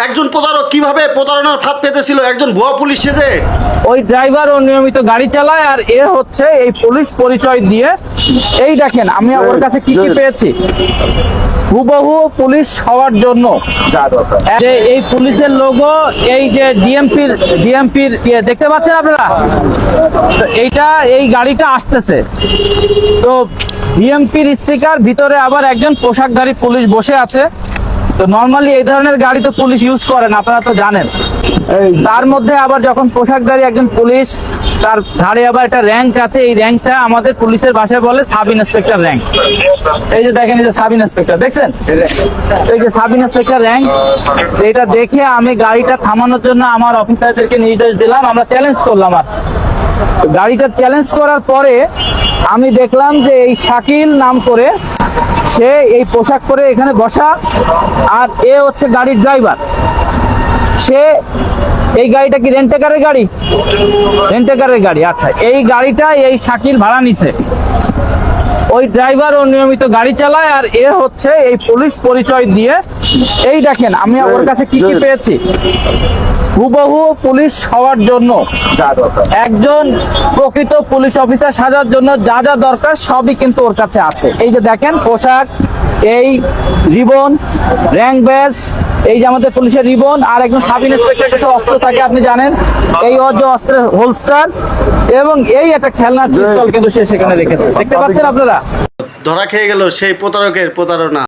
একজন প্রতারক কিভাবে প্রতারণার ফাঁদ পেতেছিল একজন ভুয়া পুলিশ সেজে। ওই ড্রাইভার ও নিয়মিত গাড়ি চালায়, আর এ হচ্ছে এই পুলিশ পরিচয় দিয়ে। এই দেখেন আমি ওর কাছে কি কি পেয়েছি, হুবহু পুলিশ হওয়ার জন্য যে এই পুলিশের লোগো, এই যে ডিএমপির দেখতে পাচ্ছেন আপনারা, তো এইটা এই গাড়িটা আসতেছে, তো ডিএমপির স্টিকার, ভিতরে আবার একজন পোশাকধারী পুলিশ বসে আছে। তো নর্মালি এই ধরনের গাড়ি তো পুলিশ ইউজ করেন, আপনারা তো জানেন। তার মধ্যে আবার যখন পোশাকধারী একজন পুলিশ, তার ঘাড়ে আবার একটা র্যাঙ্ক আছে, এই র্যাঙ্কটা আমাদের পুলিশের ভাষায় বলে সাব ইন্সপেক্টর র্যাঙ্ক। এই যে দেখেন, এই যে সাব ইন্সপেক্টর দেখছেন, এই যে সাব ইন্সপেক্টর র্যাঙ্ক। এটা দেখে আমি গাড়িটা থামানোর জন্য আমার অফিসারদেরকে নির্দেশ দিলাম, আমরা চ্যালেঞ্জ করলাম। আর গাড়িটা চ্যালেঞ্জ করার পরে আমি দেখলাম যে এই শাকিল নাম করে সে এই পোশাক পরে এখানে বসা, আর এ হচ্ছে গাড়ির ড্রাইভার। সে এই গাড়িটা কি রেন্টেকারের গাড়ি? রেন্টেকারের গাড়ি, আচ্ছা। এই গাড়িটা এই শাকিল ভাড়া নিছে। ওই ড্রাইভার ও নিয়মিত গাড়ি চালায়, আর এ হচ্ছে এই পুলিশ পরিচয় দিয়ে। এই দেখেন আমি ওর কাছে কি কি পেয়েছি, হুবহু পুলিশ হওয়ার জন্য, একজন প্রকৃত পুলিশ অফিসার সাজার জন্য যা যা দরকার সবই কিন্তু ওর কাছে আছে। এই যে দেখেন পোশাক, এই রিবন, র্যাঙ্ক ব্যাজ, এই যে আমাদের পুলিশের রিবন, আর একজন সাব ইন্সপেক্টর কাছে অস্ত্র থাকে আপনি জানেন, এই যে অস্ত্রের হোলস্টার, এবং এই একটা খেলনার পিস্তল কিন্তু সে সেখানে রেখেছে। দেখতে পাচ্ছেন আপনারা? ধরা খেয়ে গেল সেই প্রতারকের প্রতারণা।